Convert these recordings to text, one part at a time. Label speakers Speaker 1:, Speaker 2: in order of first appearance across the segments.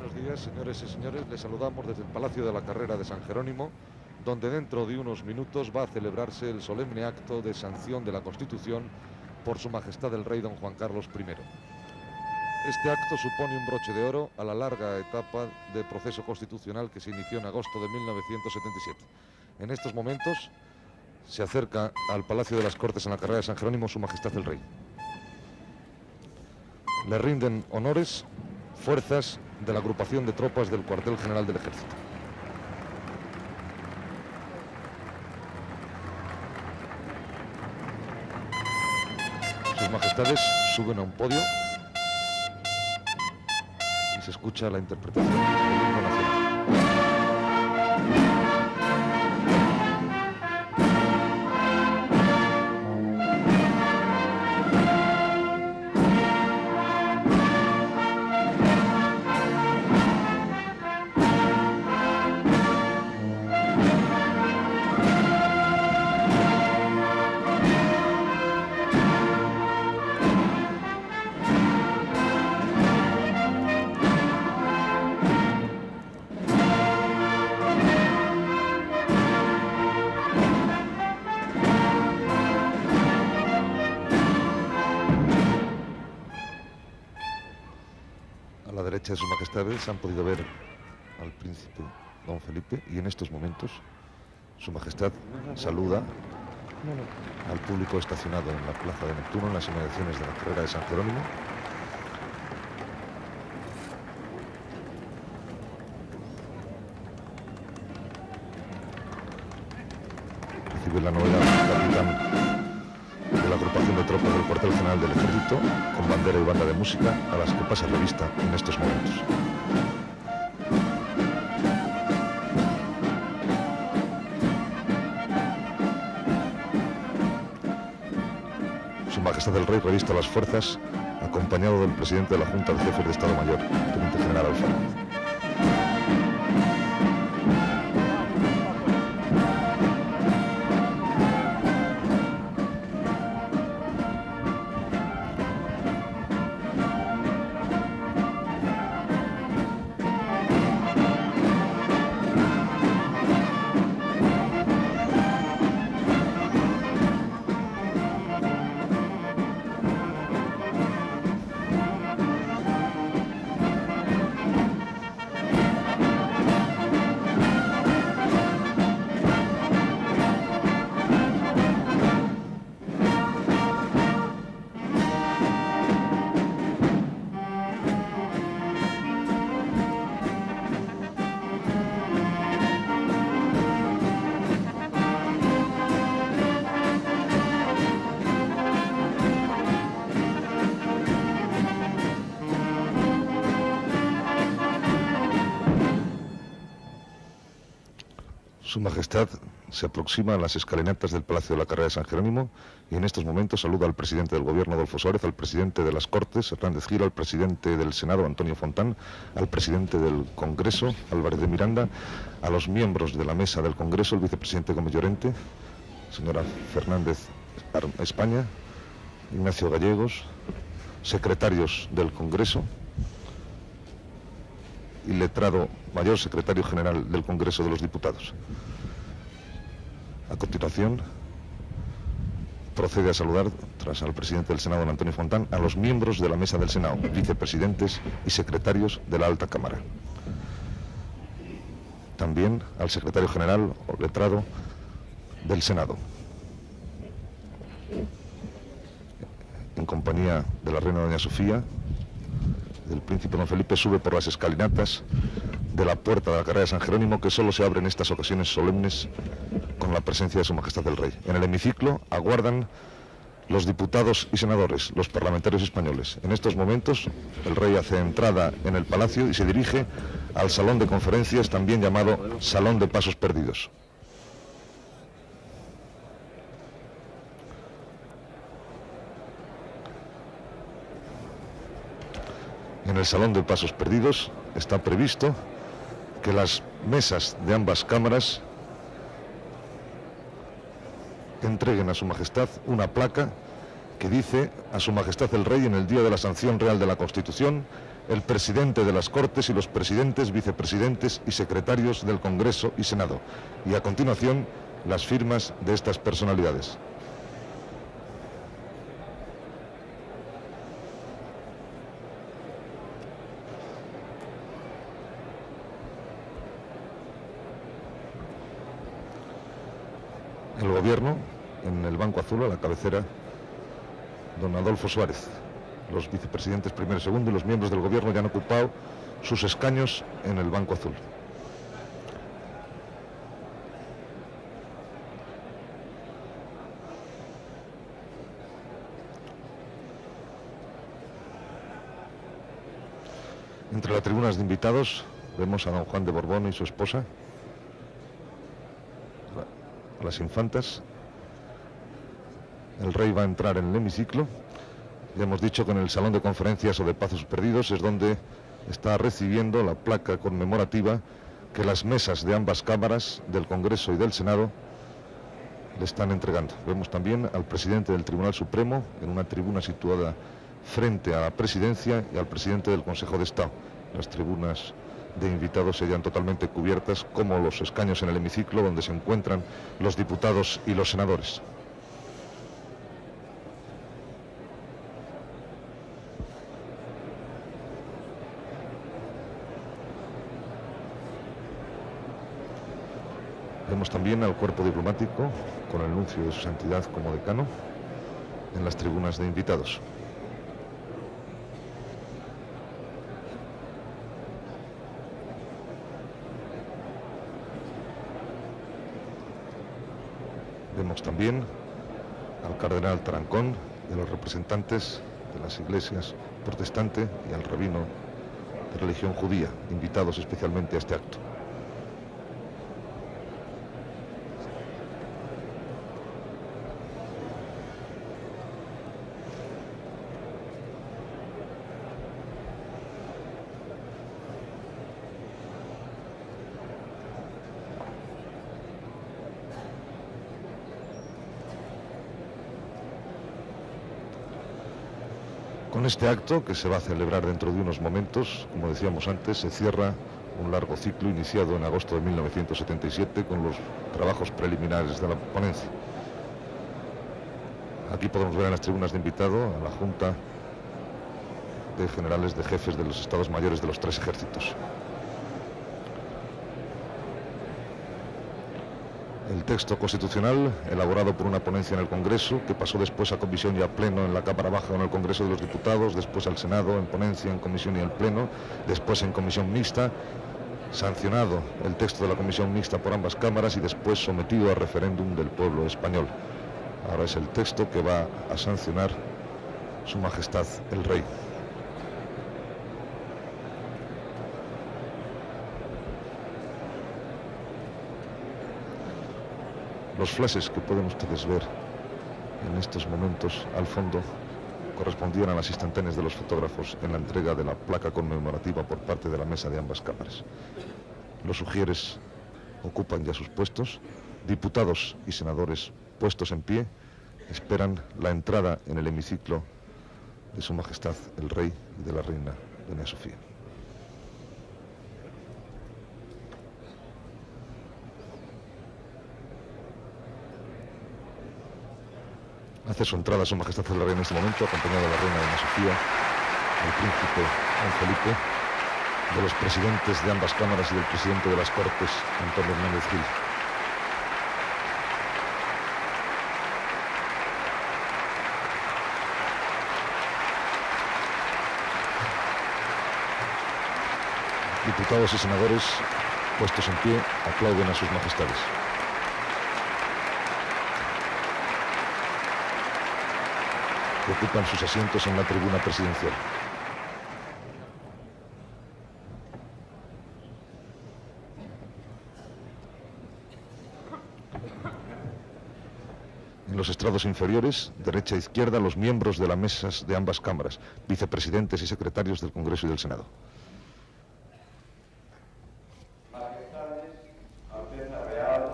Speaker 1: Buenos días, señores y señores. Les saludamos desde el Palacio de la Carrera de San Jerónimo, donde dentro de unos minutos va a celebrarse el solemne acto de sanción de la Constitución por Su Majestad el Rey Don Juan Carlos I. Este acto supone un broche de oro a la larga etapa de proceso constitucional que se inició en agosto de 1977. En estos momentos se acerca al Palacio de las Cortes en la Carrera de San Jerónimo Su Majestad el Rey. Le rinden honores fuerzas de la agrupación de tropas del Cuartel General del Ejército. Sus Majestades suben a un podio y se escucha la interpretación del himno nacional. A la derecha de Sus Majestades han podido ver al príncipe Don Felipe y en estos momentos Su Majestad saluda al público estacionado en la Plaza de Neptuno, en las inmediaciones de la Carrera de San Jerónimo. Recibe la novedad del capitán de la agrupación de tropas del Cuartel General del Ejército, con bandera y banda de música, a las que pasa revista en estos momentos. Su Majestad el Rey revista las fuerzas, acompañado del presidente de la Junta de Jefes de Estado Mayor, Teniente General Alfaro. Su Majestad se aproxima a las escalinatas del Palacio de la Carrera de San Jerónimo y en estos momentos saluda al presidente del Gobierno, Adolfo Suárez, al presidente de las Cortes, Hernández Gil, al presidente del Senado, Antonio Fontán, al presidente del Congreso, Álvarez de Miranda, a los miembros de la mesa del Congreso, el vicepresidente Gómez Llorente, señora Fernández España, Ignacio Gallegos, secretarios del Congreso y letrado mayor secretario general del Congreso de los Diputados. A continuación, procede a saludar, tras al presidente del Senado, don Antonio Fontán, a los miembros de la mesa del Senado, vicepresidentes y secretarios de la Alta Cámara. También al secretario general o letrado del Senado. En compañía de la reina doña Sofía, del príncipe Don Felipe, sube por las escalinatas de la puerta de la Carrera de San Jerónimo, que solo se abre en estas ocasiones solemnes con la presencia de Su Majestad el Rey. En el hemiciclo aguardan los diputados y senadores, los parlamentarios españoles. En estos momentos el Rey hace entrada en el Palacio y se dirige al Salón de Conferencias, también llamado Salón de Pasos Perdidos. En el Salón de Pasos Perdidos está previsto que las mesas de ambas cámaras entreguen a Su Majestad una placa que dice: a Su Majestad el Rey, en el día de la sanción real de la Constitución, el presidente de las Cortes y los presidentes, vicepresidentes y secretarios del Congreso y Senado. Y a continuación, las firmas de estas personalidades. El Gobierno, en el Banco Azul, a la cabecera, don Adolfo Suárez. Los vicepresidentes primero y segundo y los miembros del Gobierno ya han ocupado sus escaños en el Banco Azul. Entre las tribunas de invitados vemos a don Juan de Borbón y su esposa, a las infantas. El rey va a entrar en el hemiciclo. Ya hemos dicho que en el Salón de Conferencias o de Paz a sus Perdidos es donde está recibiendo la placa conmemorativa que las mesas de ambas cámaras, del Congreso y del Senado, le están entregando. Vemos también al presidente del Tribunal Supremo en una tribuna situada frente a la presidencia y al presidente del Consejo de Estado. Las tribunas de invitados se hallan totalmente cubiertas, como los escaños en el hemiciclo donde se encuentran los diputados y los senadores. Vemos también al cuerpo diplomático con el nuncio de su santidad como decano en las tribunas de invitados. Vemos también al cardenal Tarancón y a los representantes de las iglesias protestante y al rabino de religión judía, invitados especialmente a este acto. Con este acto, que se va a celebrar dentro de unos momentos, como decíamos antes, se cierra un largo ciclo iniciado en agosto de 1977 con los trabajos preliminares de la ponencia. Aquí podemos ver en las tribunas de invitado a la Junta de Generales de Jefes de los Estados Mayores de los tres ejércitos. El texto constitucional, elaborado por una ponencia en el Congreso, que pasó después a comisión y a pleno en la Cámara Baja o en el Congreso de los Diputados, después al Senado en ponencia, en comisión y al pleno, después en comisión mixta, sancionado el texto de la comisión mixta por ambas cámaras y después sometido a referéndum del pueblo español. Ahora es el texto que va a sancionar Su Majestad el Rey. Los flashes que pueden ustedes ver en estos momentos al fondo correspondían a las instantáneas de los fotógrafos en la entrega de la placa conmemorativa por parte de la mesa de ambas cámaras. Los sugieres ocupan ya sus puestos. Diputados y senadores puestos en pie esperan la entrada en el hemiciclo de Su Majestad el Rey y de la Reina Doña Sofía. Hace su entrada Su Majestad el Rey en este momento, acompañado de la Reina Doña Sofía, el príncipe don Felipe, de los presidentes de ambas cámaras y del presidente de las Cortes, Antonio Hernández Gil. Diputados y senadores, puestos en pie, aplauden a sus majestades. Que ocupan sus asientos en la tribuna presidencial. En los estrados inferiores, derecha e izquierda, los miembros de las mesas de ambas cámaras, vicepresidentes y secretarios del Congreso y del Senado.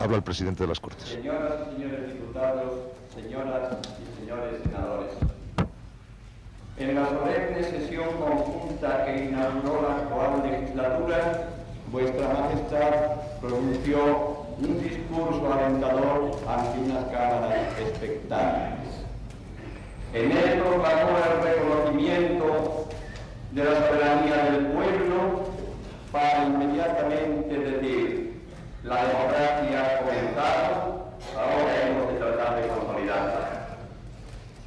Speaker 1: Habla el presidente de las Cortes.
Speaker 2: Señoras y señores diputados, señoras y señores senadores. En la solemne sesión conjunta que inauguró la actual legislatura, Vuestra Majestad pronunció un discurso alentador ante unas cámaras expectantes. En él proclamó el reconocimiento de la soberanía del pueblo para inmediatamente decir: la democracia ha comenzado, ahora hemos de tratar de consolidarla.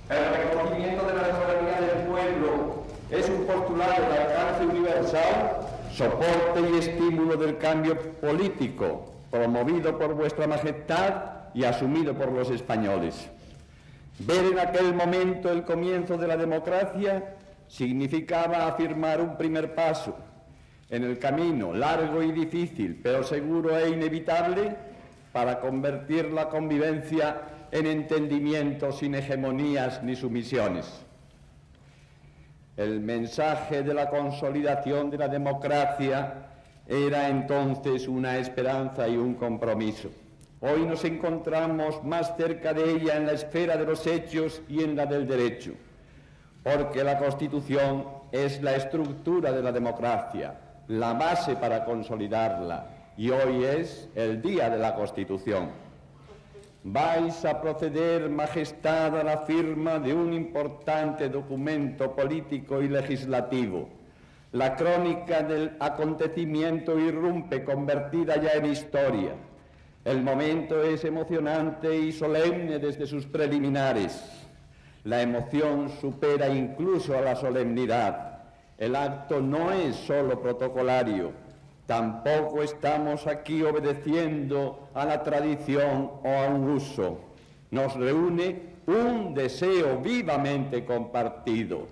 Speaker 2: El reconocimiento de la soberanía del pueblo es un postulado de alcance universal, soporte y estímulo del cambio político, promovido por Vuestra Majestad y asumido por los españoles. Ver en aquel momento el comienzo de la democracia significaba afirmar un primer paso en el camino largo y difícil, pero seguro e inevitable, para convertir la convivencia en entendimiento sin hegemonías ni sumisiones. El mensaje de la consolidación de la democracia era entonces una esperanza y un compromiso. Hoy nos encontramos más cerca de ella en la esfera de los hechos y en la del derecho, porque la Constitución es la estructura de la democracia, la base para consolidarla, y hoy es el día de la Constitución. Vais a proceder, Majestad, a la firma de un importante documento político y legislativo. La crónica del acontecimiento irrumpe, convertida ya en historia. El momento es emocionante y solemne desde sus preliminares. La emoción supera incluso a la solemnidad. El acto no es solo protocolario. Tampoco estamos aquí obedeciendo a la tradición o a un uso. Nos reúne un deseo vivamente compartido.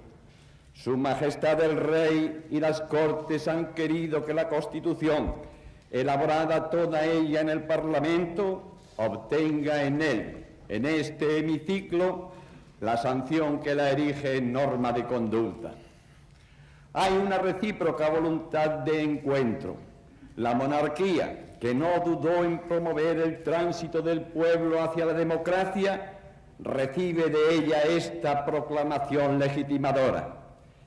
Speaker 2: Su Majestad el Rey y las Cortes han querido que la Constitución, elaborada toda ella en el Parlamento, obtenga en él, en este hemiciclo, la sanción que la erige en norma de conducta. Hay una recíproca voluntad de encuentro. La monarquía, que no dudó en promover el tránsito del pueblo hacia la democracia, recibe de ella esta proclamación legitimadora.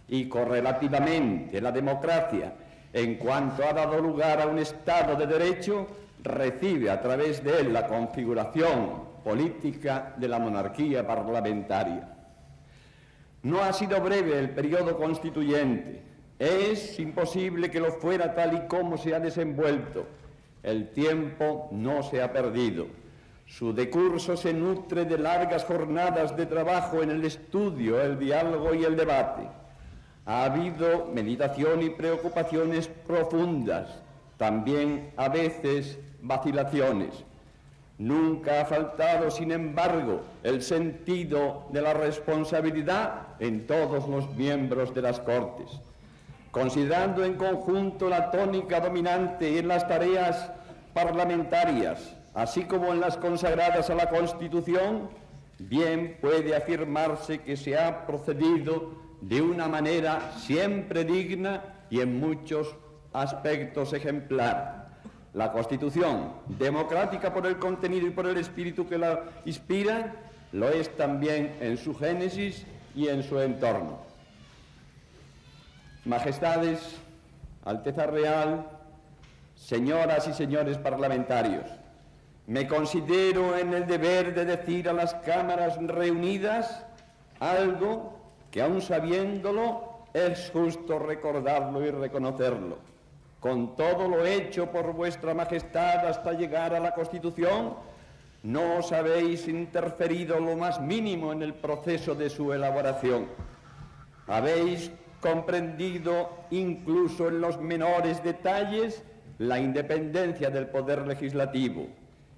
Speaker 2: Y correlativamente la democracia, en cuanto ha dado lugar a un Estado de Derecho, recibe a través de él la configuración política de la monarquía parlamentaria. No ha sido breve el periodo constituyente. Es imposible que lo fuera tal y como se ha desenvuelto. El tiempo no se ha perdido. Su decurso se nutre de largas jornadas de trabajo en el estudio, el diálogo y el debate. Ha habido meditación y preocupaciones profundas, también a veces vacilaciones. Nunca ha faltado, sin embargo, el sentido de la responsabilidad en todos los miembros de las Cortes. Considerando en conjunto la tónica dominante en las tareas parlamentarias, así como en las consagradas a la Constitución, bien puede afirmarse que se ha procedido de una manera siempre digna y en muchos aspectos ejemplar. La Constitución, democrática por el contenido y por el espíritu que la inspira, lo es también en su génesis y en su entorno. Majestades, Alteza Real, señoras y señores parlamentarios, me considero en el deber de decir a las cámaras reunidas algo que, aun sabiéndolo, es justo recordarlo y reconocerlo. Con todo lo hecho por Vuestra Majestad hasta llegar a la Constitución, no os habéis interferido lo más mínimo en el proceso de su elaboración. Habéis comprendido, incluso en los menores detalles, la independencia del Poder Legislativo.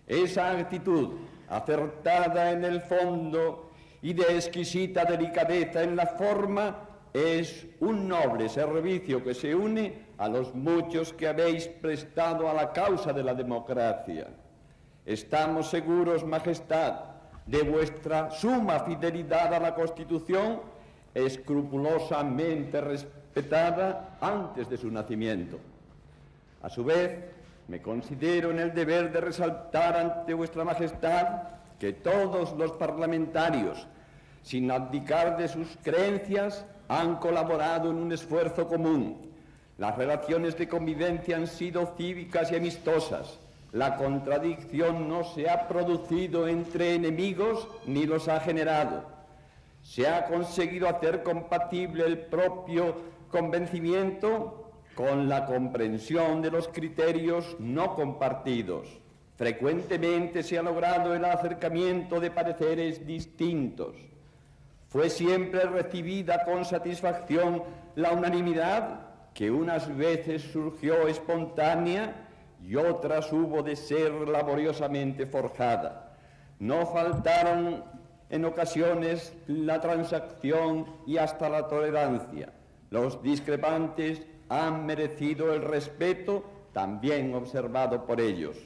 Speaker 2: Esa actitud, acertada en el fondo y de exquisita delicadeza en la forma, es un noble servicio que se une a los muchos que habéis prestado a la causa de la democracia. Estamos seguros, Majestad, de vuestra suma fidelidad a la Constitución, escrupulosamente respetada antes de su nacimiento. A su vez, me considero en el deber de resaltar ante Vuestra Majestad que todos los parlamentarios, sin abdicar de sus creencias, han colaborado en un esfuerzo común. Las relaciones de convivencia han sido cívicas y amistosas. La contradicción no se ha producido entre enemigos ni los ha generado. Se ha conseguido hacer compatible el propio convencimiento con la comprensión de los criterios no compartidos. Frecuentemente se ha logrado el acercamiento de pareceres distintos. Fue siempre recibida con satisfacción la unanimidad, que unas veces surgió espontánea y otras hubo de ser laboriosamente forjada. No faltaron en ocasiones la transacción y hasta la tolerancia. Los discrepantes han merecido el respeto también observado por ellos.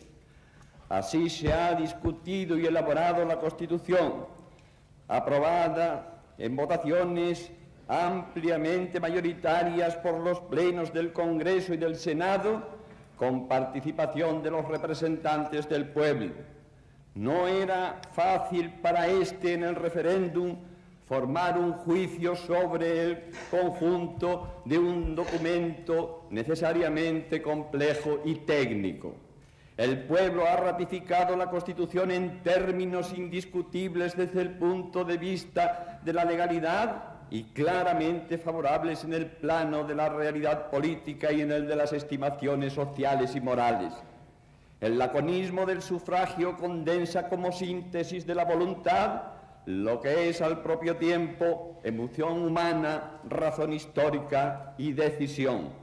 Speaker 2: Así se ha discutido y elaborado la Constitución, aprobada en votaciones ampliamente mayoritarias por los plenos del Congreso y del Senado, con participación de los representantes del pueblo. No era fácil para este en el referéndum formar un juicio sobre el conjunto de un documento necesariamente complejo y técnico. El pueblo ha ratificado la Constitución en términos indiscutibles desde el punto de vista de la legalidad y claramente favorables en el plano de la realidad política y en el de las estimaciones sociales y morales. El laconismo del sufragio condensa como síntesis de la voluntad lo que es al propio tiempo emoción humana, razón histórica y decisión.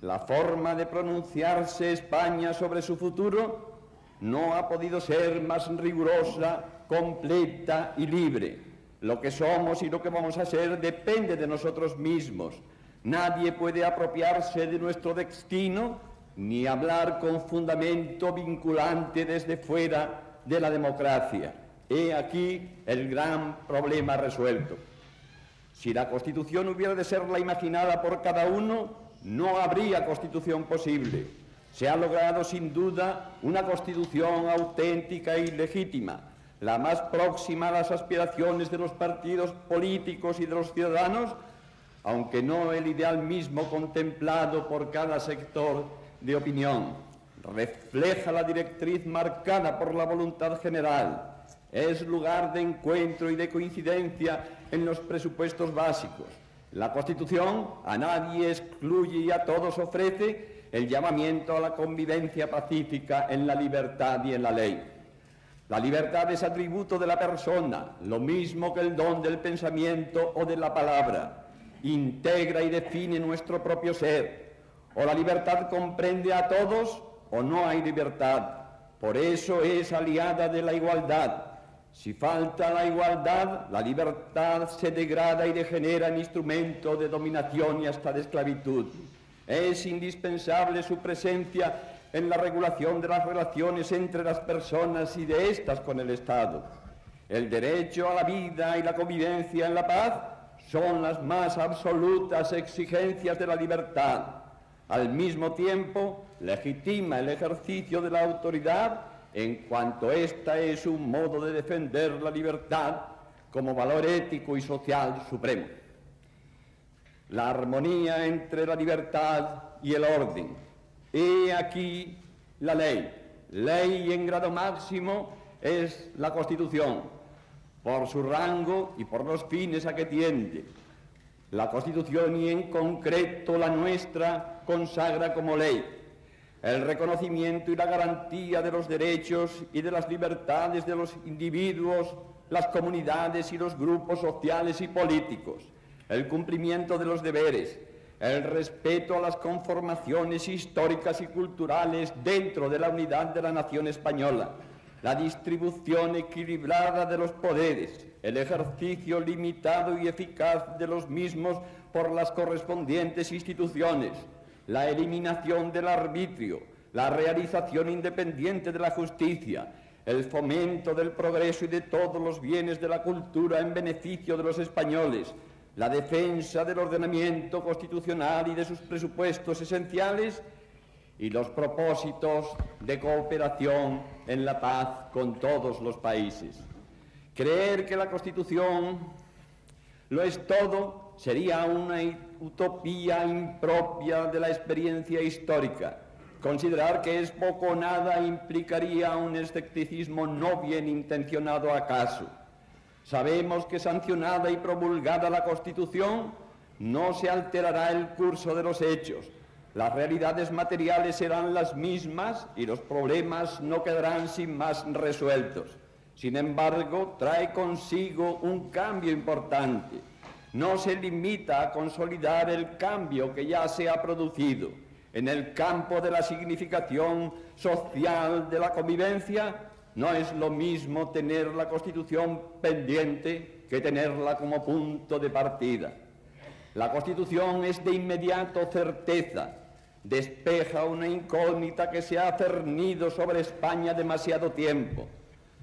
Speaker 2: La forma de pronunciarse España sobre su futuro no ha podido ser más rigurosa, completa y libre. Lo que somos y lo que vamos a ser depende de nosotros mismos. Nadie puede apropiarse de nuestro destino ni hablar con fundamento vinculante desde fuera de la democracia. He aquí el gran problema resuelto. Si la Constitución hubiera de ser la imaginada por cada uno, no habría Constitución posible. Se ha logrado sin duda una Constitución auténtica y legítima, la más próxima a las aspiraciones de los partidos políticos y de los ciudadanos, aunque no el ideal mismo contemplado por cada sector de opinión. Refleja la directriz marcada por la voluntad general. Es lugar de encuentro y de coincidencia en los presupuestos básicos. La Constitución a nadie excluye y a todos ofrece el llamamiento a la convivencia pacífica en la libertad y en la ley. La libertad es atributo de la persona, lo mismo que el don del pensamiento o de la palabra. Integra y define nuestro propio ser. O la libertad comprende a todos o no hay libertad. Por eso es aliada de la igualdad. Si falta la igualdad, la libertad se degrada y degenera en instrumento de dominación y hasta de esclavitud. Es indispensable su presencia en la regulación de las relaciones entre las personas y de éstas con el Estado. El derecho a la vida y la convivencia en la paz son las más absolutas exigencias de la libertad. Al mismo tiempo, legitima el ejercicio de la autoridad en cuanto ésta es un modo de defender la libertad como valor ético y social supremo. La armonía entre la libertad y el orden. He aquí la ley. Ley en grado máximo es la Constitución, por su rango y por los fines a que tiende. La Constitución y en concreto la nuestra consagra como ley el reconocimiento y la garantía de los derechos y de las libertades de los individuos, las comunidades y los grupos sociales y políticos, el cumplimiento de los deberes, el respeto a las conformaciones históricas y culturales dentro de la unidad de la nación española, la distribución equilibrada de los poderes, el ejercicio limitado y eficaz de los mismos por las correspondientes instituciones, la eliminación del arbitrio, la realización independiente de la justicia, el fomento del progreso y de todos los bienes de la cultura en beneficio de los españoles, la defensa del ordenamiento constitucional y de sus presupuestos esenciales y los propósitos de cooperación en la paz con todos los países. Creer que la Constitución lo es todo sería una utopía impropia de la experiencia histórica. Considerar que es poco o nada implicaría un escepticismo no bien intencionado acaso. Sabemos que sancionada y promulgada la Constitución no se alterará el curso de los hechos. Las realidades materiales serán las mismas y los problemas no quedarán sin más resueltos. Sin embargo, trae consigo un cambio importante. No se limita a consolidar el cambio que ya se ha producido. En el campo de la significación social de la convivencia, no es lo mismo tener la Constitución pendiente que tenerla como punto de partida. La Constitución es de inmediato certeza, despeja una incógnita que se ha cernido sobre España demasiado tiempo,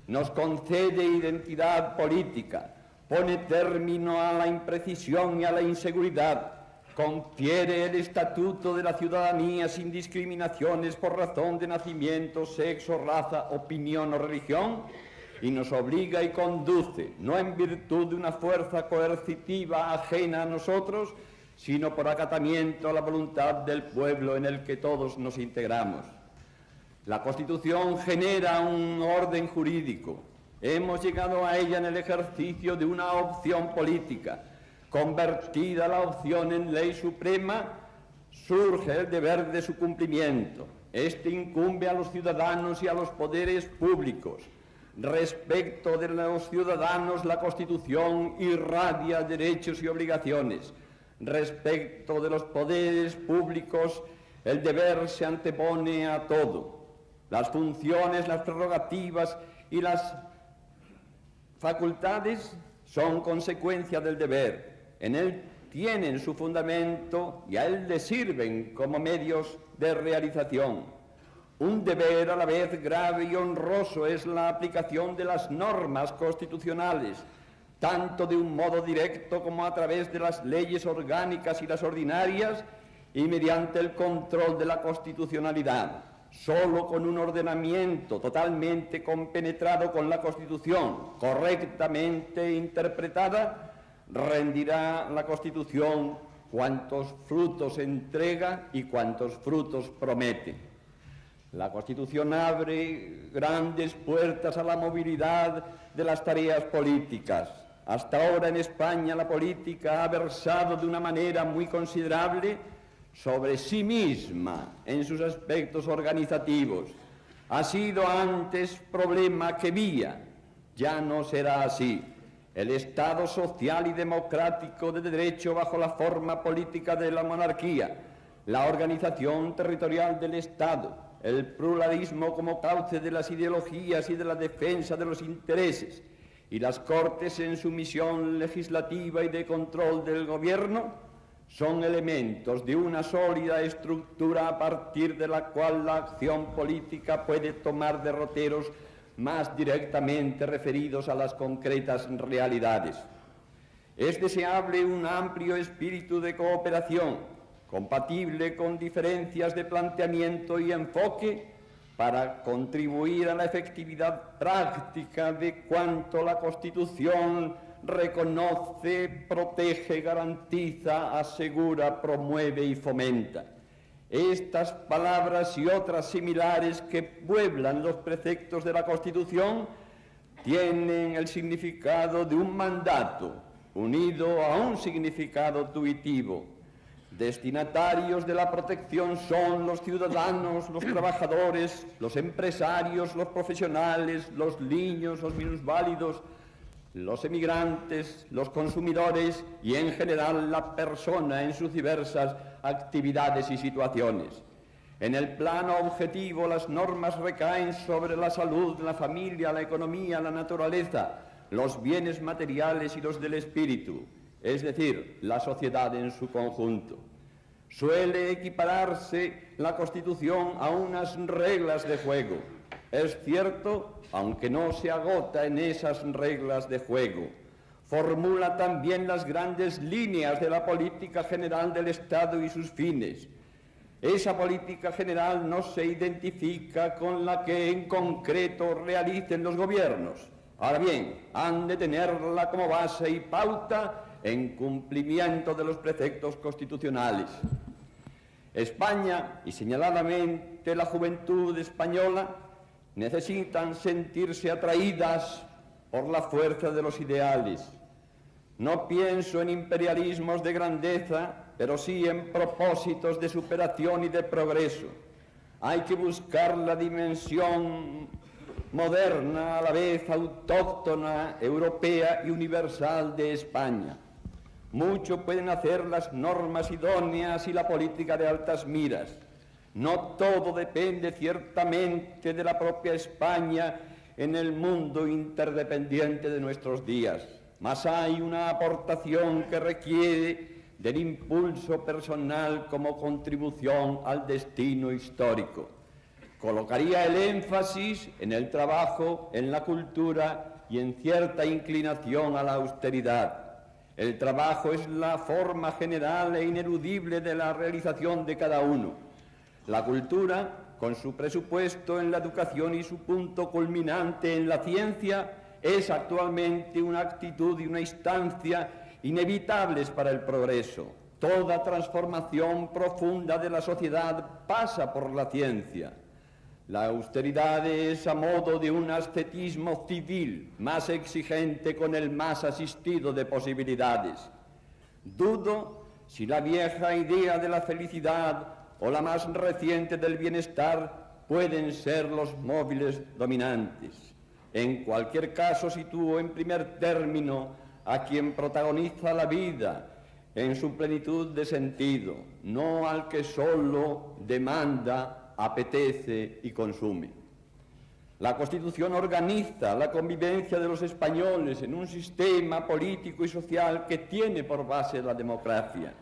Speaker 2: nos concede identidad política, pone término a la imprecisión y a la inseguridad, confiere el estatuto de la ciudadanía sin discriminaciones por razón de nacimiento, sexo, raza, opinión o religión, y nos obliga y conduce, no en virtud de una fuerza coercitiva ajena a nosotros, sino por acatamiento a la voluntad del pueblo en el que todos nos integramos. La Constitución genera un orden jurídico. Hemos llegado a ella en el ejercicio de una opción política. Convertida la opción en ley suprema, surge el deber de su cumplimiento. Este incumbe a los ciudadanos y a los poderes públicos. Respecto de los ciudadanos, la Constitución irradia derechos y obligaciones. Respecto de los poderes públicos, el deber se antepone a todo. Las funciones, las prerrogativas y las facultades son consecuencia del deber. En él tienen su fundamento y a él le sirven como medios de realización. Un deber a la vez grave y honroso es la aplicación de las normas constitucionales, tanto de un modo directo como a través de las leyes orgánicas y las ordinarias y mediante el control de la constitucionalidad. Solo con un ordenamiento totalmente compenetrado con la Constitución, correctamente interpretada, rendirá la Constitución cuantos frutos entrega y cuantos frutos promete. La Constitución abre grandes puertas a la movilidad de las tareas políticas. Hasta ahora en España la política ha versado de una manera muy considerable sobre sí misma en sus aspectos organizativos. Ha sido antes problema que vía, ya no será así. El Estado social y democrático de derecho bajo la forma política de la monarquía, la organización territorial del Estado, el pluralismo como cauce de las ideologías y de la defensa de los intereses, y las Cortes en su misión legislativa y de control del gobierno, son elementos de una sólida estructura a partir de la cual la acción política puede tomar derroteros más directamente referidos a las concretas realidades. Es deseable un amplio espíritu de cooperación, compatible con diferencias de planteamiento y enfoque, para contribuir a la efectividad práctica de cuanto la Constitución reconoce, protege, garantiza, asegura, promueve y fomenta. Estas palabras y otras similares que pueblan los preceptos de la Constitución tienen el significado de un mandato unido a un significado tuitivo. Destinatarios de la protección son los ciudadanos, los trabajadores, los empresarios, los profesionales, los niños, los minusválidos, los emigrantes, los consumidores y en general la persona en sus diversas actividades y situaciones. En el plano objetivo, las normas recaen sobre la salud, la familia, la economía, la naturaleza, los bienes materiales y los del espíritu, es decir, la sociedad en su conjunto. Suele equipararse la Constitución a unas reglas de juego. Es cierto, aunque no se agota en esas reglas de juego. Formula también las grandes líneas de la política general del Estado y sus fines. Esa política general no se identifica con la que en concreto realicen los gobiernos, Ahora bien, han de tenerla como base y pauta en cumplimiento de los preceptos constitucionales. España, y señaladamente la juventud española, necesitan sentirse atraídas por la fuerza de los ideales. No pienso en imperialismos de grandeza, pero sí en propósitos de superación y de progreso. Hay que buscar la dimensión moderna, a la vez autóctona, europea y universal de España. Mucho pueden hacer las normas idóneas y la política de altas miras. No todo depende ciertamente de la propia España en el mundo interdependiente de nuestros días, mas hay una aportación que requiere del impulso personal como contribución al destino histórico. Colocaría el énfasis en el trabajo, en la cultura y en cierta inclinación a la austeridad. El trabajo es la forma general e ineludible de la realización de cada uno. La cultura, con su presupuesto en la educación y su punto culminante en la ciencia, es actualmente una actitud y una instancia inevitables para el progreso. Toda transformación profunda de la sociedad pasa por la ciencia. La austeridad es a modo de un ascetismo civil más exigente con el más asistido de posibilidades. Dudo si la vieja idea de la felicidad o la más reciente del bienestar pueden ser los móviles dominantes. En cualquier caso, sitúo en primer término a quien protagoniza la vida en su plenitud de sentido, no al que solo demanda, apetece y consume. La Constitución organiza la convivencia de los españoles en un sistema político y social que tiene por base la democracia.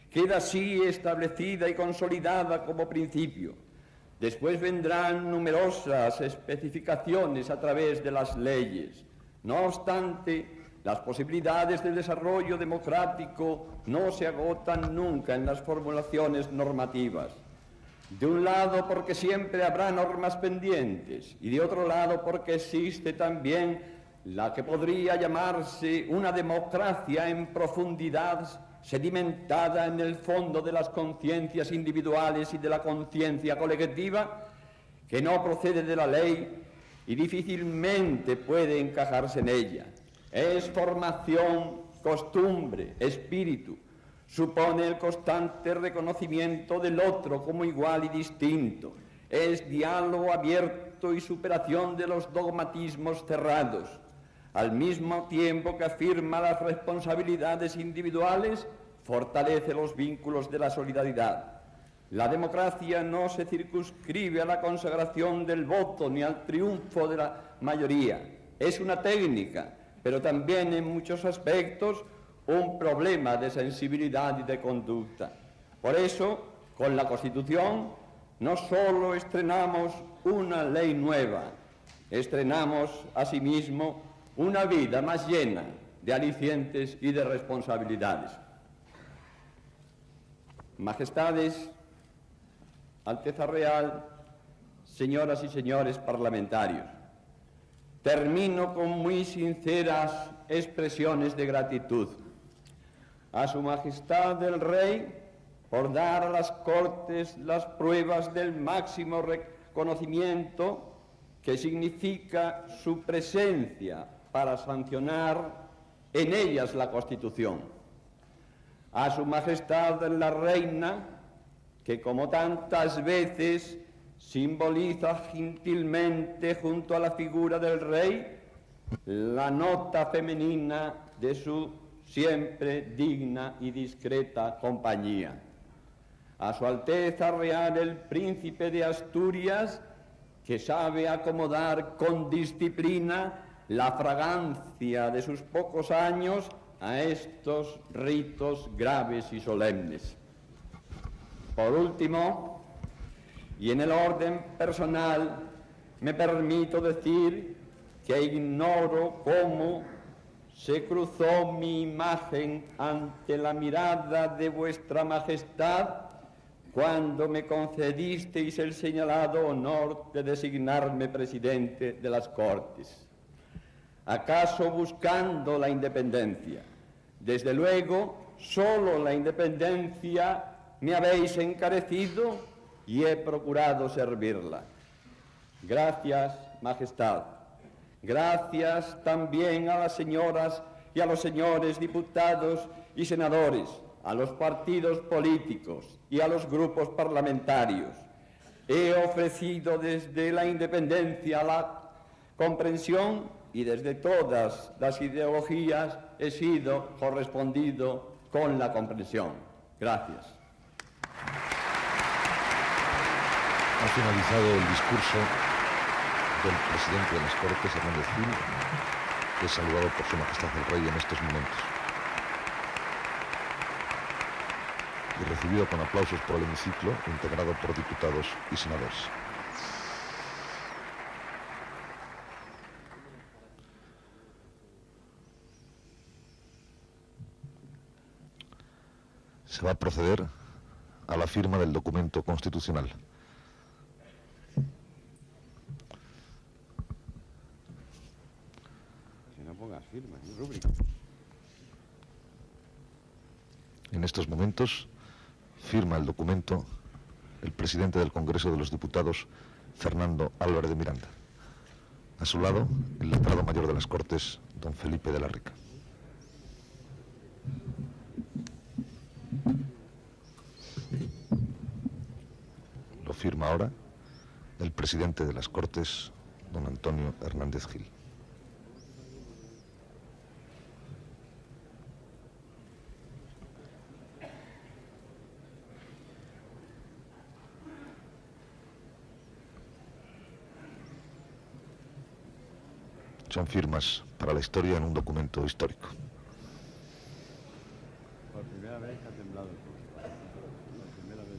Speaker 2: Queda así establecida y consolidada como principio. Después vendrán numerosas especificaciones a través de las leyes. No obstante, las posibilidades del desarrollo democrático no se agotan nunca en las formulaciones normativas. De un lado porque siempre habrá normas pendientes y de otro lado porque existe también la que podría llamarse una democracia en profundidad sedimentada en el fondo de las conciencias individuales y de la conciencia colectiva, que no procede de la ley y difícilmente puede encajarse en ella. Es formación, costumbre, espíritu. Supone el constante reconocimiento del otro como igual y distinto. Es diálogo abierto y superación de los dogmatismos cerrados. Al mismo tiempo que afirma las responsabilidades individuales, fortalece los vínculos de la solidaridad. La democracia no se circunscribe a la consagración del voto ni al triunfo de la mayoría. Es una técnica, pero también en muchos aspectos un problema de sensibilidad y de conducta. Por eso, con la Constitución, no solo estrenamos una ley nueva, estrenamos asimismo una vida más llena de alicientes y de responsabilidades. Majestades, Alteza Real, señoras y señores parlamentarios, termino con muy sinceras expresiones de gratitud a Su Majestad el Rey por dar a las Cortes las pruebas del máximo reconocimiento que significa su presencia para sancionar en ellas la Constitución. A Su Majestad la Reina, que como tantas veces simboliza gentilmente junto a la figura del Rey la nota femenina de su siempre digna y discreta compañía. A Su Alteza Real el Príncipe de Asturias, que sabe acomodar con disciplina la fragancia de sus pocos años a estos ritos graves y solemnes. Por último, y en el orden personal, me permito decir que ignoro cómo se cruzó mi imagen ante la mirada de vuestra Majestad cuando me concedisteis el señalado honor de designarme presidente de las Cortes. ¿Acaso buscando la independencia? Desde luego, solo la independencia me habéis encarecido y he procurado servirla. Gracias, Majestad. Gracias también a las señoras y a los señores diputados y senadores, a los partidos políticos y a los grupos parlamentarios. He ofrecido desde la independencia la comprensión y desde todas las ideologías he sido correspondido con la comprensión. Gracias.
Speaker 1: Ha finalizado el discurso del presidente de las Cortes, Hernández Gil, que es saludado por Su Majestad el Rey en estos momentos y recibido con aplausos por el hemiciclo, integrado por diputados y senadores. Se va a proceder a la firma del documento constitucional. En estos momentos firma el documento el presidente del Congreso de los Diputados, Fernando Álvarez de Miranda. A su lado, el letrado mayor de las Cortes, don Felipe de la Rica. Lo firma ahora el presidente de las Cortes, don Antonio Hernández Gil. Son firmas para la historia en un documento histórico.
Speaker 3: Por primera vez ha temblado. Por primera vez.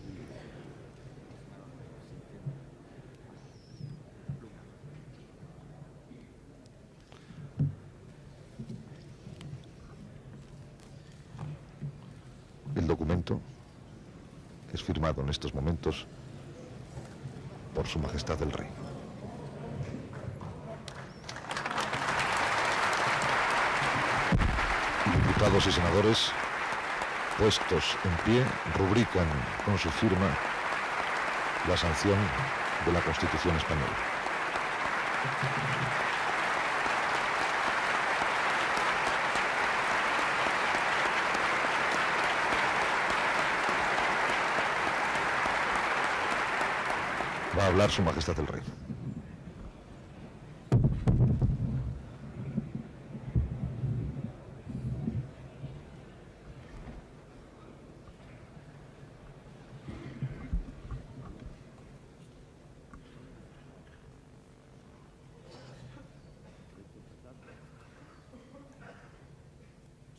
Speaker 1: El documento es firmado en estos momentos por Su Majestad el Rey. Diputados y senadores, puestos en pie, rubrican con su firma la sanción de la Constitución española. Va a hablar Su Majestad el Rey.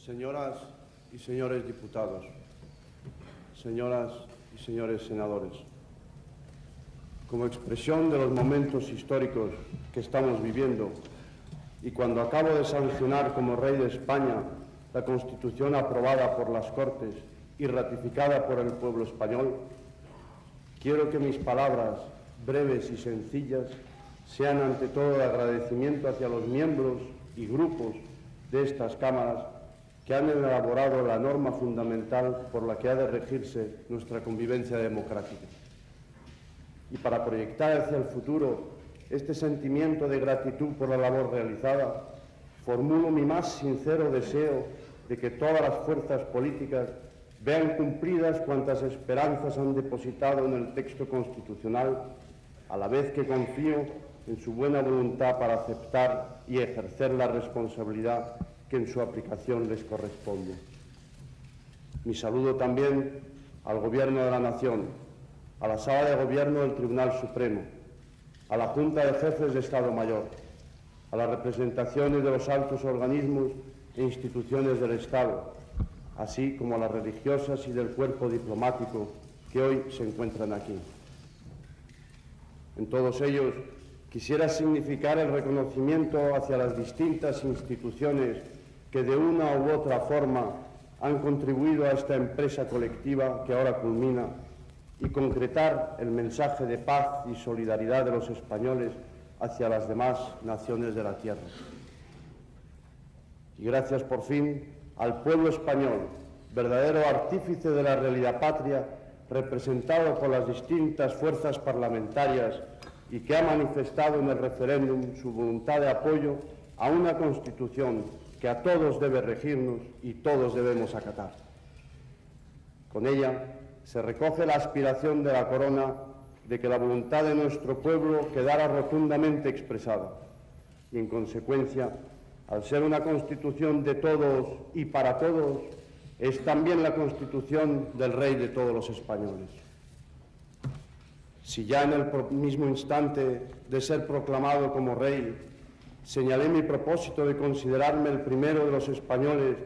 Speaker 3: Señoras y señores diputados, señoras y señores senadores, como expresión de los momentos históricos que estamos viviendo y cuando acabo de sancionar como Rey de España la Constitución aprobada por las Cortes y ratificada por el pueblo español, quiero que mis palabras, breves y sencillas, sean ante todo de agradecimiento hacia los miembros y grupos de estas cámaras que han elaborado la norma fundamental por la que ha de regirse nuestra convivencia democrática. Y para proyectar hacia el futuro este sentimiento de gratitud por la labor realizada, formulo mi más sincero deseo de que todas las fuerzas políticas vean cumplidas cuantas esperanzas han depositado en el texto constitucional, a la vez que confío en su buena voluntad para aceptar y ejercer la responsabilidad que en su aplicación les corresponde. Mi saludo también al Gobierno de la Nación, a la Sala de Gobierno del Tribunal Supremo, a la Junta de Jefes de Estado Mayor, a las representaciones de los altos organismos e instituciones del Estado, así como a las religiosas y del cuerpo diplomático que hoy se encuentran aquí. En todos ellos quisiera significar el reconocimiento hacia las distintas instituciones que de una u otra forma han contribuido a esta empresa colectiva que ahora culmina y concretar el mensaje de paz y solidaridad de los españoles hacia las demás naciones de la tierra. Y gracias por fin al pueblo español, verdadero artífice de la realidad patria, representado por las distintas fuerzas parlamentarias y que ha manifestado en el referéndum su voluntad de apoyo a una Constitución que a todos debe regirnos y todos debemos acatar. Con ella se recoge la aspiración de la Corona de que la voluntad de nuestro pueblo quedara rotundamente expresada y, en consecuencia, al ser una Constitución de todos y para todos, es también la Constitución del Rey de todos los españoles. Si ya en el mismo instante de ser proclamado como Rey señalé mi propósito de considerarme el primero de los españoles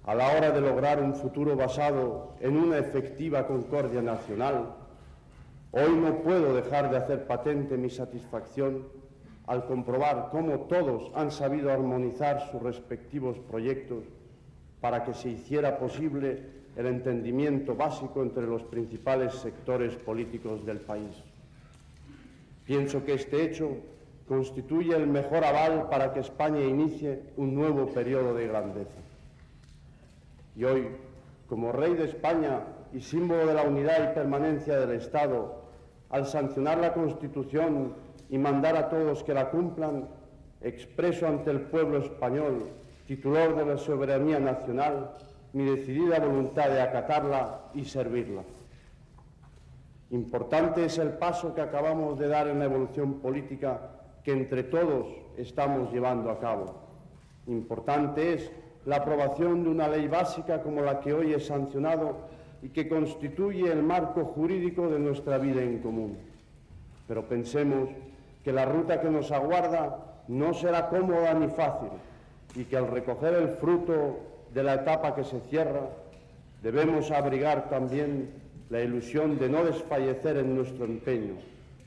Speaker 3: a la hora de lograr un futuro basado en una efectiva concordia nacional, hoy no puedo dejar de hacer patente mi satisfacción al comprobar cómo todos han sabido armonizar sus respectivos proyectos para que se hiciera posible el entendimiento básico entre los principales sectores políticos del país. Pienso que este hecho constituye el mejor aval para que España inicie un nuevo periodo de grandeza. Y hoy, como Rey de España y símbolo de la unidad y permanencia del Estado, al sancionar la Constitución y mandar a todos que la cumplan, expreso ante el pueblo español, titular de la soberanía nacional, mi decidida voluntad de acatarla y servirla. Importante es el paso que acabamos de dar en la evolución política que entre todos estamos llevando a cabo. Importante es la aprobación de una ley básica como la que hoy he sancionado y que constituye el marco jurídico de nuestra vida en común. Pero pensemos que la ruta que nos aguarda no será cómoda ni fácil y que al recoger el fruto de la etapa que se cierra, debemos abrigar también la ilusión de no desfallecer en nuestro empeño,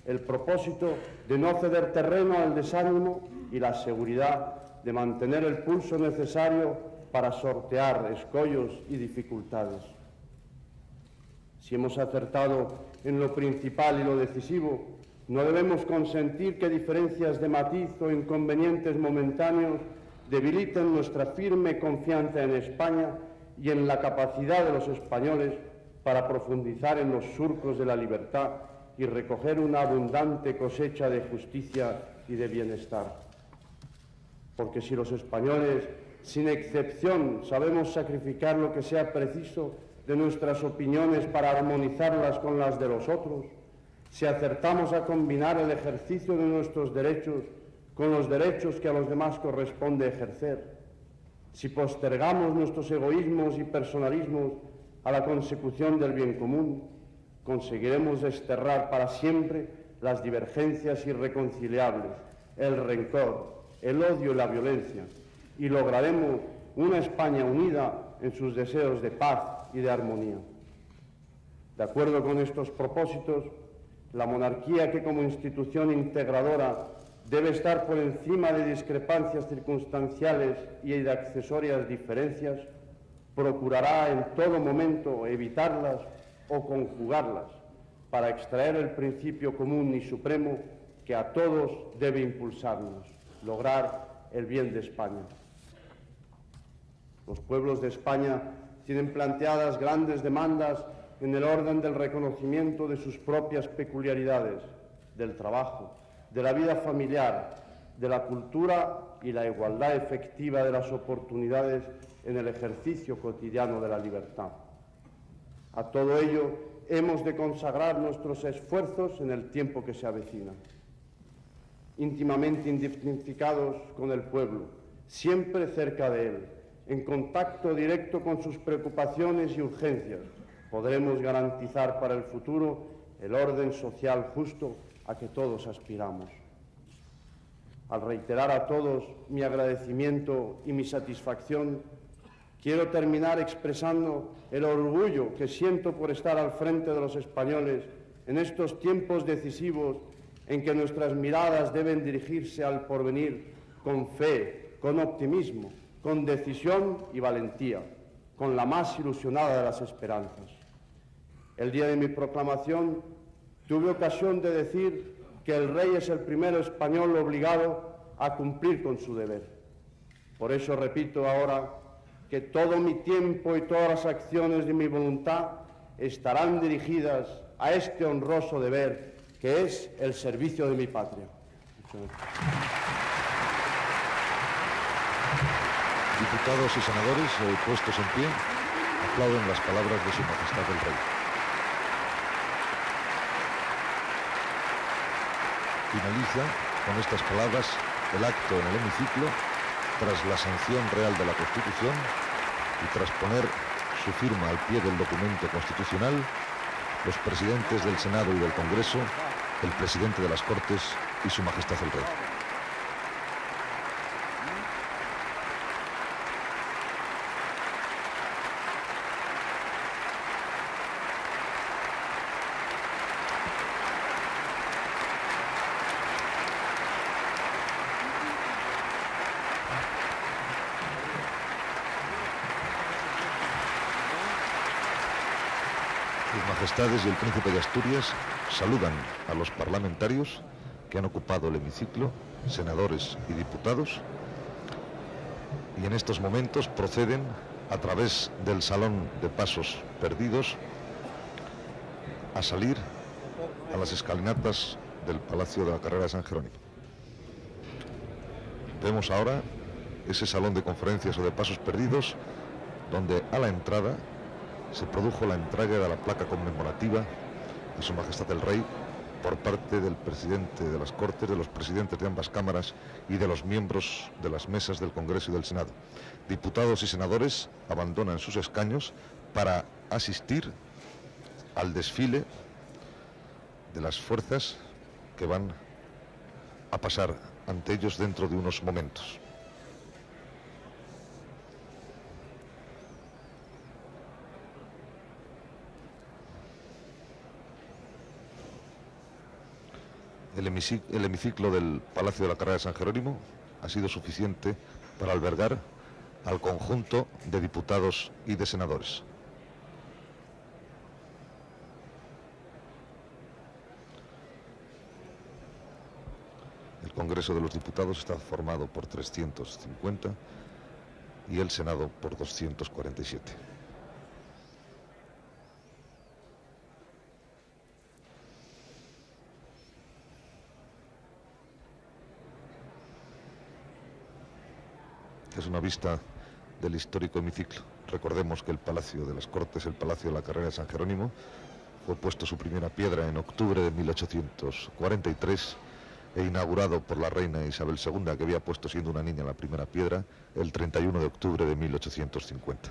Speaker 3: el propósito de no ceder terreno al desánimo y la seguridad de mantener el pulso necesario para sortear escollos y dificultades. Si hemos acertado en lo principal y lo decisivo, no debemos consentir que diferencias de matiz o inconvenientes momentáneos debiliten nuestra firme confianza en España y en la capacidad de los españoles para profundizar en los surcos de la libertad y recoger una abundante cosecha de justicia y de bienestar. Porque si los españoles, sin excepción, sabemos sacrificar lo que sea preciso de nuestras opiniones para armonizarlas con las de los otros, si acertamos a combinar el ejercicio de nuestros derechos con los derechos que a los demás corresponde ejercer, si postergamos nuestros egoísmos y personalismos a la consecución del bien común, conseguiremos desterrar para siempre las divergencias irreconciliables, el rencor, el odio y la violencia, y lograremos una España unida en sus deseos de paz y de armonía. De acuerdo con estos propósitos, la monarquía, que como institución integradora debe estar por encima de discrepancias circunstanciales y de accesorias diferencias, procurará en todo momento evitarlas o conjugarlas para extraer el principio común y supremo que a todos debe impulsarnos, lograr el bien de España. Los pueblos de España tienen planteadas grandes demandas en el orden del reconocimiento de sus propias peculiaridades, del trabajo, de la vida familiar, de la cultura y la igualdad efectiva de las oportunidades en el ejercicio cotidiano de la libertad. A todo ello hemos de consagrar nuestros esfuerzos en el tiempo que se avecina. Íntimamente identificados con el pueblo, siempre cerca de él, en contacto directo con sus preocupaciones y urgencias, podremos garantizar para el futuro el orden social justo a que todos aspiramos. Al reiterar a todos mi agradecimiento y mi satisfacción, quiero terminar expresando el orgullo que siento por estar al frente de los españoles en estos tiempos decisivos en que nuestras miradas deben dirigirse al porvenir con fe, con optimismo, con decisión y valentía, con la más ilusionada de las esperanzas. El día de mi proclamación tuve ocasión de decir que el rey es el primero español obligado a cumplir con su deber. Por eso repito ahora que todo mi tiempo y todas las acciones de mi voluntad estarán dirigidas a este honroso deber que es el servicio de mi patria.
Speaker 1: Diputados y senadores puestos en pie, aplauden las palabras de Su Majestad el Rey. Finaliza con estas palabras el acto en el hemiciclo tras la sanción real de la Constitución y tras poner su firma al pie del documento constitucional, los presidentes del Senado y del Congreso, el presidente de las Cortes y Su Majestad el Rey. Sus Majestades y el Príncipe de Asturias saludan a los parlamentarios que han ocupado el hemiciclo, senadores y diputados, y en estos momentos proceden a través del Salón de Pasos Perdidos a salir a las escalinatas del Palacio de la Carrera de San Jerónimo. Vemos ahora ese salón de conferencias o de pasos perdidos donde a la entrada se produjo la entrega de la placa conmemorativa de Su Majestad el Rey por parte del presidente de las Cortes, de los presidentes de ambas cámaras y de los miembros de las mesas del Congreso y del Senado. Diputados y senadores abandonan sus escaños para asistir al desfile de las fuerzas que van a pasar ante ellos dentro de unos momentos. El hemiciclo del Palacio de la Carrera de San Jerónimo ha sido suficiente para albergar al conjunto de diputados y de senadores. El Congreso de los Diputados está formado por 350 y el Senado por 247. Es una vista del histórico hemiciclo. Recordemos que el Palacio de las Cortes, el Palacio de la Carrera de San Jerónimo, fue puesto su primera piedra en octubre de 1843 e inaugurado por la reina Isabel II, que había puesto siendo una niña la primera piedra, el 31 de octubre de 1850.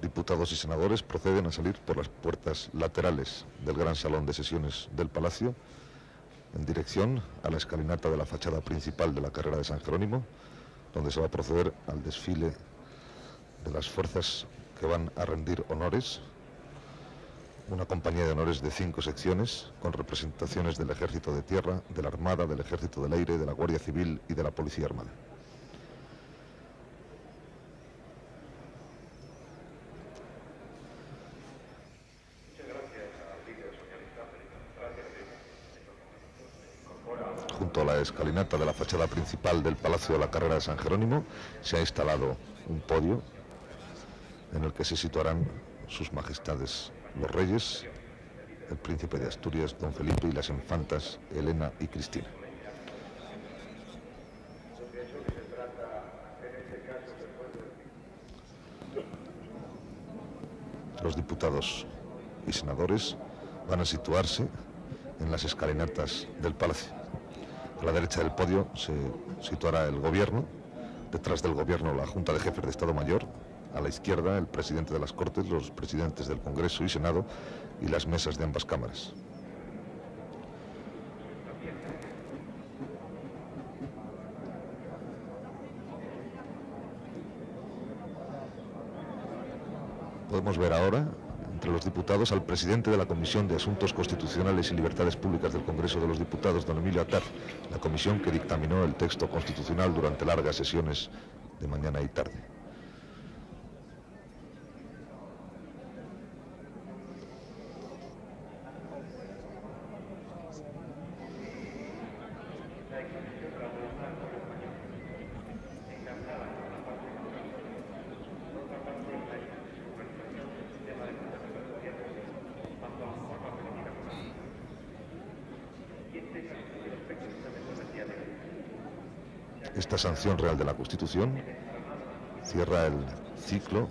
Speaker 1: Diputados y senadores proceden a salir por las puertas laterales del gran salón de sesiones del Palacio, en dirección a la escalinata de la fachada principal de la Carrera de San Jerónimo, donde se va a proceder al desfile de las fuerzas que van a rendir honores, una compañía de honores de 5 secciones, con representaciones del Ejército de Tierra, de la Armada, del Ejército del Aire, de la Guardia Civil y de la Policía Armada. Junto a la escalinata de la fachada principal del Palacio de la Carrera de San Jerónimo se ha instalado un podio en el que se situarán sus majestades los reyes, el príncipe de Asturias, don Felipe, y las infantas Elena y Cristina. Los diputados y senadores van a situarse en las escalinatas del Palacio. A la derecha del podio se situará el gobierno, detrás del gobierno la Junta de Jefes de Estado Mayor, a la izquierda el presidente de las Cortes, los presidentes del Congreso y Senado y las mesas de ambas cámaras. Podemos ver ahora entre los diputados al presidente de la Comisión de Asuntos Constitucionales y Libertades Públicas del Congreso de los Diputados, don Emilio Atar, la comisión que dictaminó el texto constitucional durante largas sesiones de mañana y tarde. Esta sanción real de la Constitución cierra el ciclo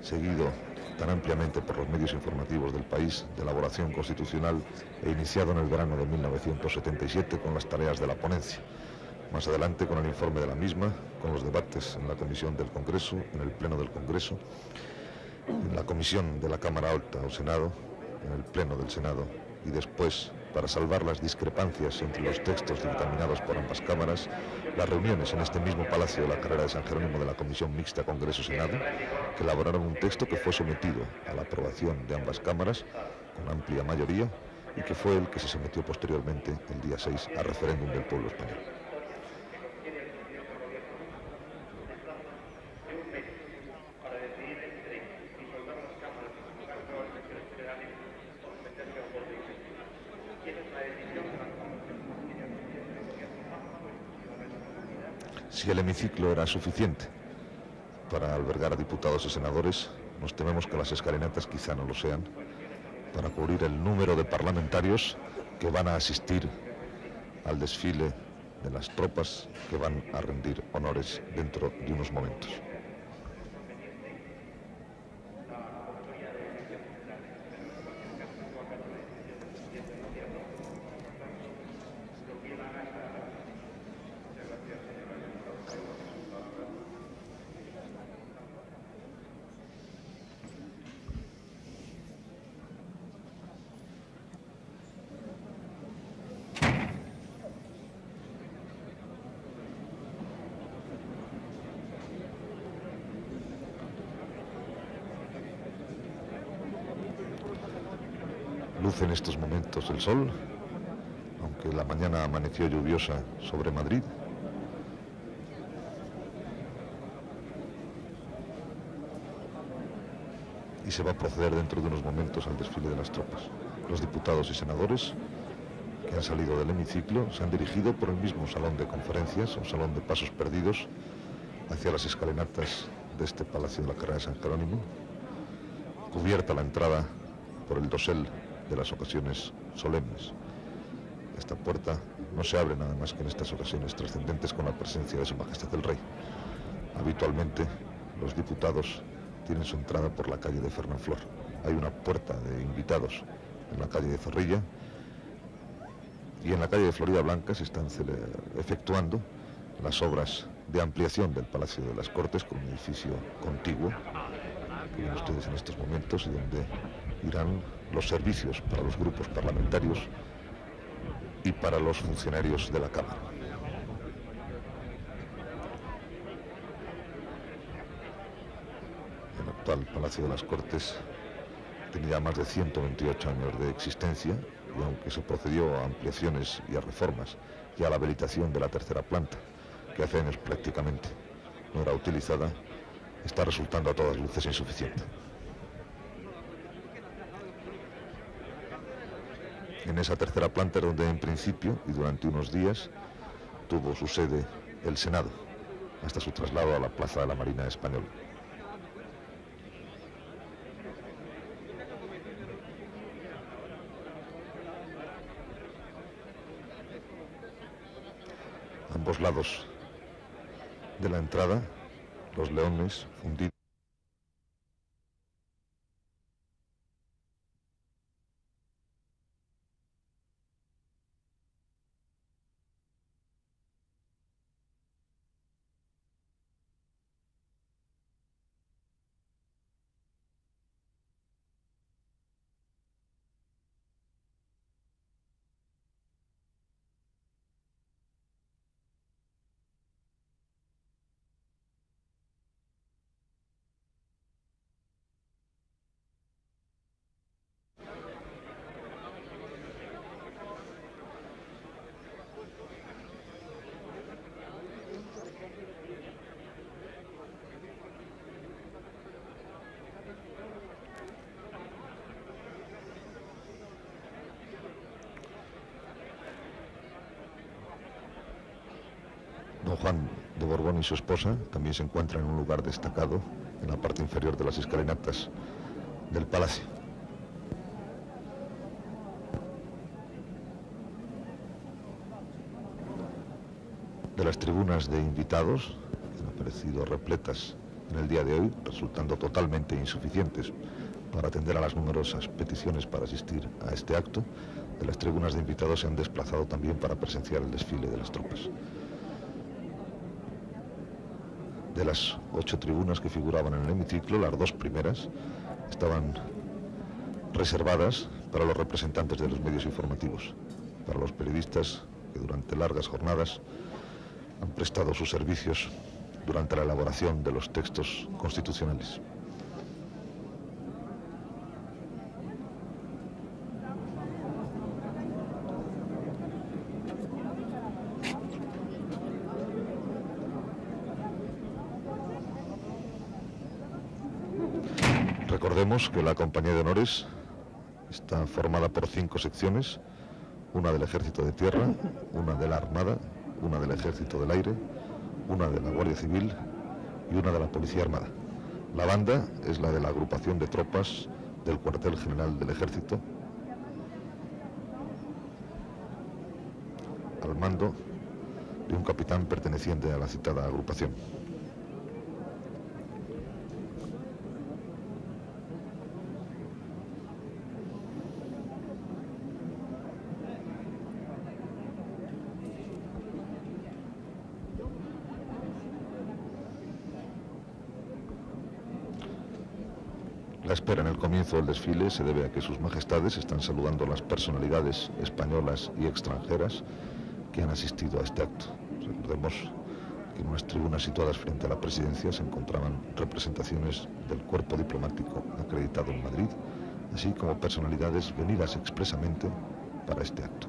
Speaker 1: seguido tan ampliamente por los medios informativos del país de elaboración constitucional e iniciado en el verano de 1977 con las tareas de la ponencia. Más adelante con el informe de la misma, con los debates en la Comisión del Congreso, en el Pleno del Congreso, en la Comisión de la Cámara Alta o Senado, en el Pleno del Senado y después, para salvar las discrepancias entre los textos dictaminados por ambas cámaras, las reuniones en este mismo Palacio de la Carrera de San Jerónimo de la Comisión Mixta Congreso-Senado, que elaboraron un texto que fue sometido a la aprobación de ambas cámaras con amplia mayoría y que fue el que se sometió posteriormente, el día 6, a referéndum del pueblo español. Si el hemiciclo era suficiente para albergar a diputados y senadores, nos tememos que las escalinatas quizá no lo sean, para cubrir el número de parlamentarios que van a asistir al desfile de las tropas que van a rendir honores dentro de unos momentos. Luce en estos momentos el sol, aunque la mañana amaneció lluviosa sobre Madrid. Y se va a proceder dentro de unos momentos al desfile de las tropas. Los diputados y senadores que han salido del hemiciclo se han dirigido por el mismo salón de conferencias, un salón de pasos perdidos, hacia las escalinatas de este Palacio de la Carrera de San Jerónimo, cubierta la entrada por el dosel de las ocasiones solemnes. Esta puerta no se abre nada más que en estas ocasiones trascendentes con la presencia de Su Majestad el Rey. Habitualmente los diputados tienen su entrada por la calle de Fernán Flor. Hay una puerta de invitados en la calle de Zorrilla y en la calle de Florida Blanca se están efectuando las obras de ampliación del Palacio de las Cortes con un edificio contiguo que ven ustedes en estos momentos y donde irán los servicios para los grupos parlamentarios y para los funcionarios de la Cámara. El actual Palacio de las Cortes tiene ya más de 128 años de existencia y aunque se procedió a ampliaciones y a reformas y a la habilitación de la tercera planta, que hace años prácticamente no era utilizada, está resultando a todas luces insuficiente. En esa tercera planta donde en principio y durante unos días tuvo su sede el Senado, hasta su traslado a la Plaza de la Marina Española. A ambos lados de la entrada, los leones fundidos. Don Juan de Borbón y su esposa también se encuentran en un lugar destacado en la parte inferior de las escalinatas del palacio. de las tribunas de invitados, que han aparecido repletas en el día de hoy, resultando totalmente insuficientes para atender a las numerosas peticiones para asistir a este acto. De las tribunas de invitados se han desplazado también para presenciar el desfile de las tropas. De las 8 tribunas que figuraban en el hemiciclo, las 2 primeras estaban reservadas para los representantes de los medios informativos, para los periodistas que durante largas jornadas han prestado sus servicios durante la elaboración de los textos constitucionales. Recordemos que la Compañía de Honores está formada por 5 secciones, una del Ejército de Tierra, una de la Armada, una del Ejército del Aire, una de la Guardia Civil y una de la Policía Armada. La banda es la de la agrupación de tropas del Cuartel General del Ejército, al mando de un capitán perteneciente a la citada agrupación. La espera en el comienzo del desfile se debe a que sus majestades están saludando a las personalidades españolas y extranjeras que han asistido a este acto. Recordemos que en unas tribunas situadas frente a la presidencia se encontraban representaciones del cuerpo diplomático acreditado en Madrid, así como personalidades venidas expresamente para este acto.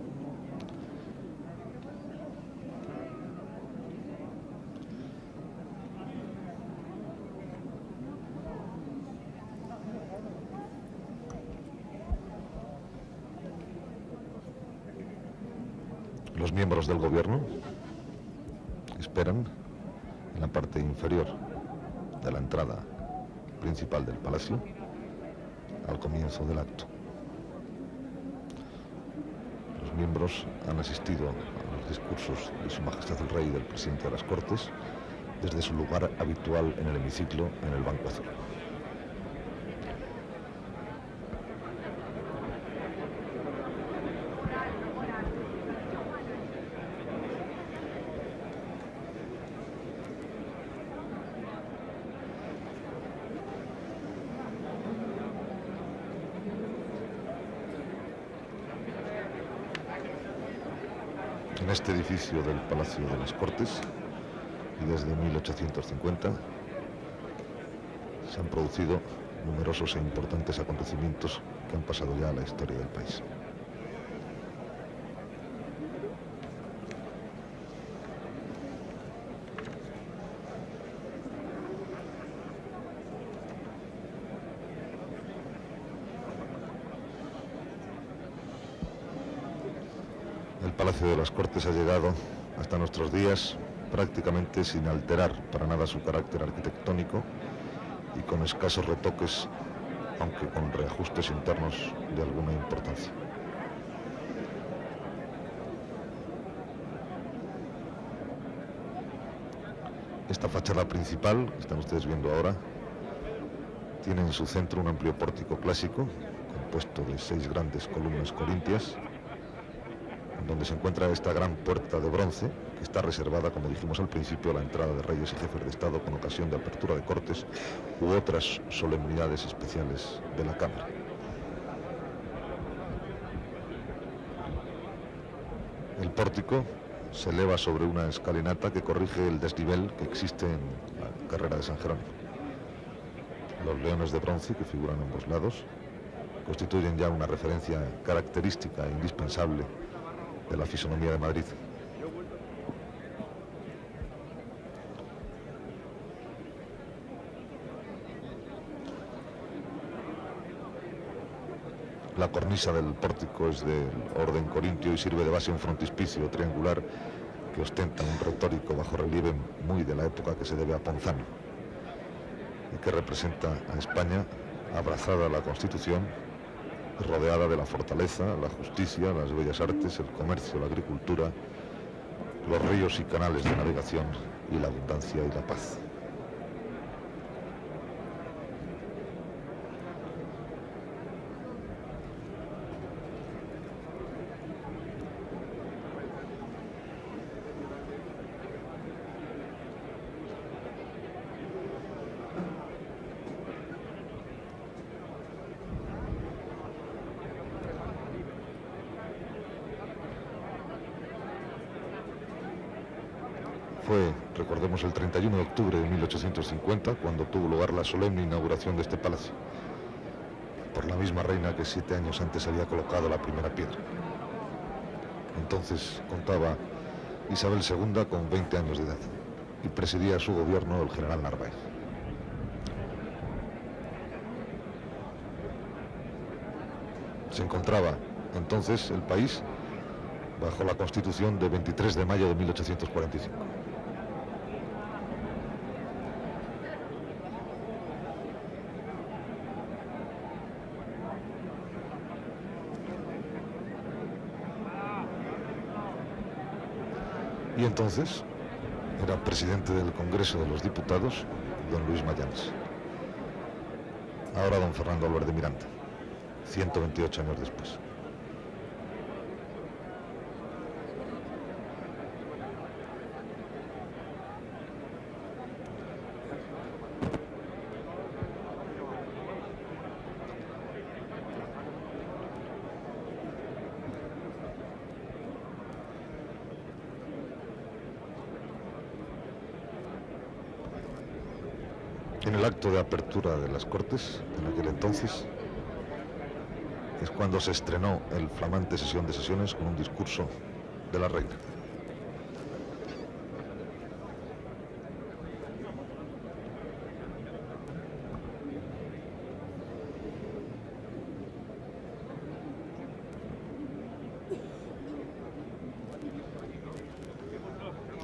Speaker 1: Los miembros del gobierno esperan en la parte inferior de la entrada principal del palacio al comienzo del acto. Los miembros han asistido a los discursos de Su Majestad el Rey y del presidente de las Cortes desde su lugar habitual en el hemiciclo, en el Banco Azul. En este edificio del Palacio de las Cortes, y desde 1850, se han producido numerosos e importantes acontecimientos que han pasado ya a la historia del país. El Palacio de las Cortes ha llegado hasta nuestros días prácticamente sin alterar para nada su carácter arquitectónico y con escasos retoques, aunque con reajustes internos de alguna importancia. Esta fachada principal, que están ustedes viendo ahora, tiene en su centro un amplio pórtico clásico, compuesto de 6 grandes columnas corintias, donde se encuentra esta gran puerta de bronce, que está reservada, como dijimos al principio, a la entrada de reyes y jefes de Estado con ocasión de apertura de cortes u otras solemnidades especiales de la Cámara. El pórtico se eleva sobre una escalinata que corrige el desnivel que existe en la carrera de San Jerónimo. Los leones de bronce que figuran a ambos lados constituyen ya una referencia característica e indispensable de la fisonomía de Madrid. La cornisa del pórtico es del orden corintio y sirve de base un frontispicio triangular que ostenta un retórico bajo relieve muy de la época que se debe a Ponzano y que representa a España abrazada a la Constitución, rodeada de la fortaleza, la justicia, las bellas artes, el comercio, la agricultura, los ríos y canales de navegación y la abundancia y la paz. Fue, recordemos, el 31 de octubre de 1850 cuando tuvo lugar la solemne inauguración de este palacio, por la misma reina que 7 años antes había colocado la primera piedra. Entonces contaba Isabel II con 20 años de edad y presidía su gobierno el general Narváez. Se encontraba entonces el país bajo la Constitución de 23 de mayo de 1845. Y entonces era presidente del Congreso de los Diputados don Luis Mayans. Ahora don Fernando Álvarez de Miranda, 128 años después. En el acto de apertura de las Cortes, en aquel entonces, es cuando se estrenó el flamante Sesión de Sesiones con un discurso de la reina.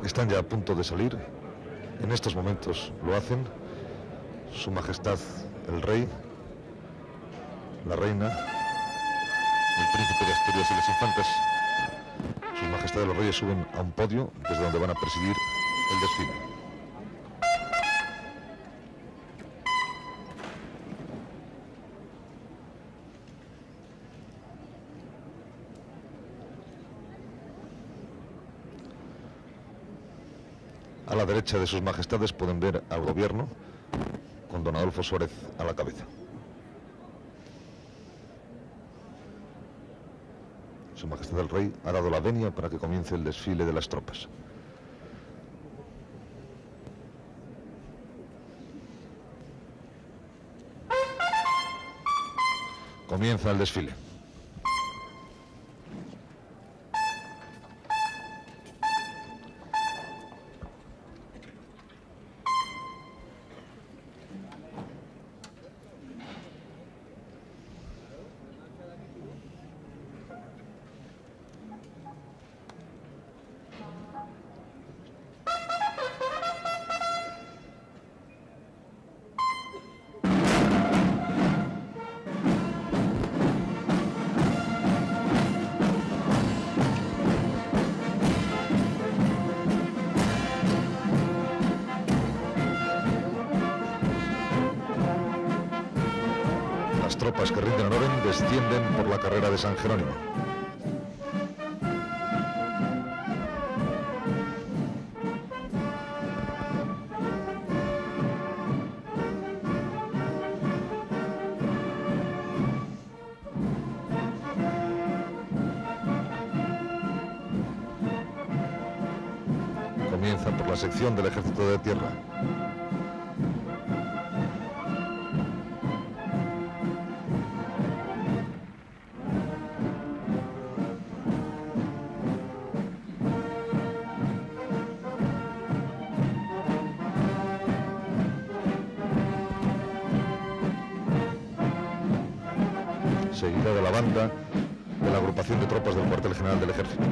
Speaker 1: Están ya a punto de salir, en estos momentos lo hacen, Su Majestad el Rey, la Reina, el Príncipe de Asturias y las Infantas. Su Majestad de los Reyes suben a un podio desde donde van a presidir el desfile. A la derecha de sus majestades pueden ver al gobierno con don Adolfo Suárez a la cabeza. Su Majestad el Rey ha dado la venia para que comience el desfile de las tropas. Comienza el desfile. Las tropas que rinden honor descienden por la carrera de San Jerónimo. Comienza por la sección del Ejército de Tierra. Seguida de la banda de la agrupación de tropas del cuartel general del ejército.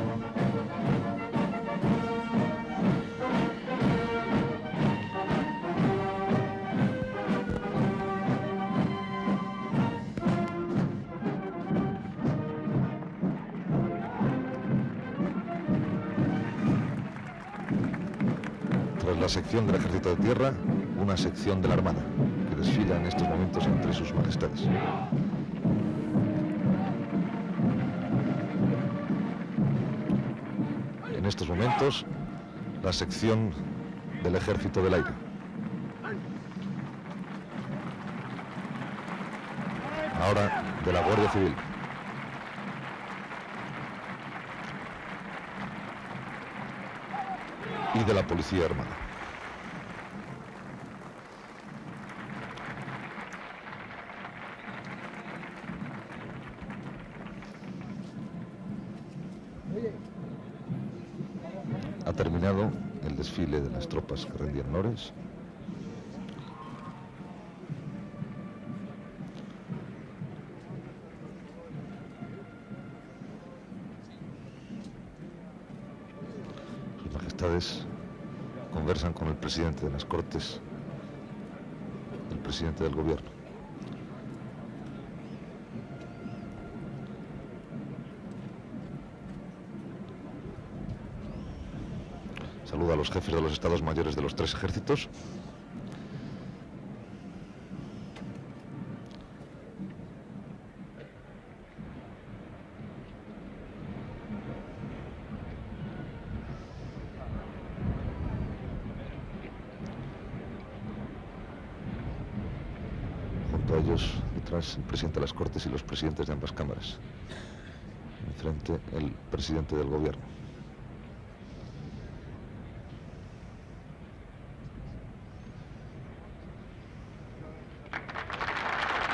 Speaker 1: la sección del Ejército de Tierra, una sección de la Armada, que desfila en estos momentos entre sus majestades. En estos momentos, la sección del Ejército del Aire. Ahora de la Guardia Civil. Y de la Policía Armada. Ha terminado el desfile de las tropas que rendían honores. Sus majestades conversan con el presidente de las Cortes, el presidente del Gobierno. Saluda a los jefes de los estados mayores de los 3 ejércitos. Junto a ellos, detrás, el presidente de las Cortes y los presidentes de ambas cámaras. Enfrente, el presidente del Gobierno.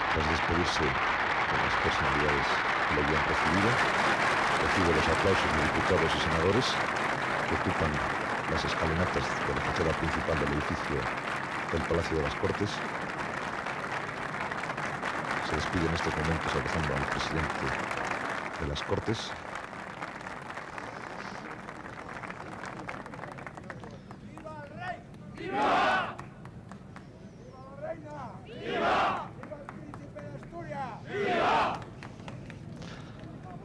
Speaker 1: Tras despedirse de las personalidades que lo habían recibido, recibe los aplausos de diputados y senadores que ocupan las escalinatas de la fachada principal del edificio del Palacio de las Cortes. Se despide en estos momentos abrazando al presidente de las Cortes.
Speaker 4: ¡Viva el rey! ¡Viva! ¡Viva la reina! ¡Viva! ¡Viva el príncipe de Asturias! ¡Viva!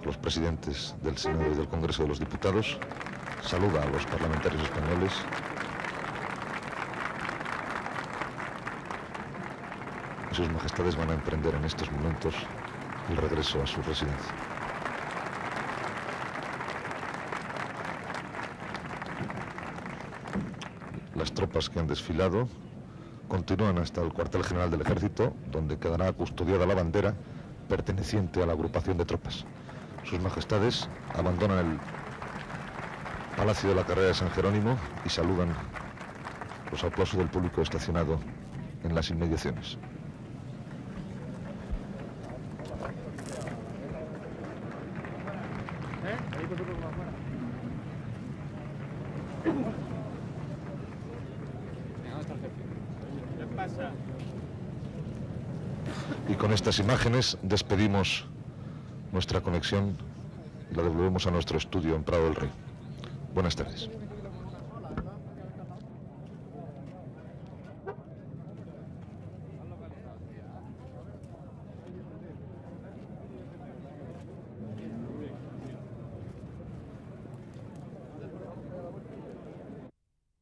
Speaker 1: Los presidentes del Senado y del Congreso de los Diputados. Saluda a los parlamentarios españoles. Y sus majestades van a emprender en estos momentos el regreso a su residencia. Las tropas que han desfilado continúan hasta el cuartel general del Ejército, donde quedará custodiada la bandera perteneciente a la agrupación de tropas. Sus majestades abandonan el Palacio de la Carrera de San Jerónimo y saludan los aplausos del público estacionado en las inmediaciones. Y con estas imágenes despedimos nuestra conexión y la devolvemos a nuestro estudio en Prado del Rey. Buenas tardes.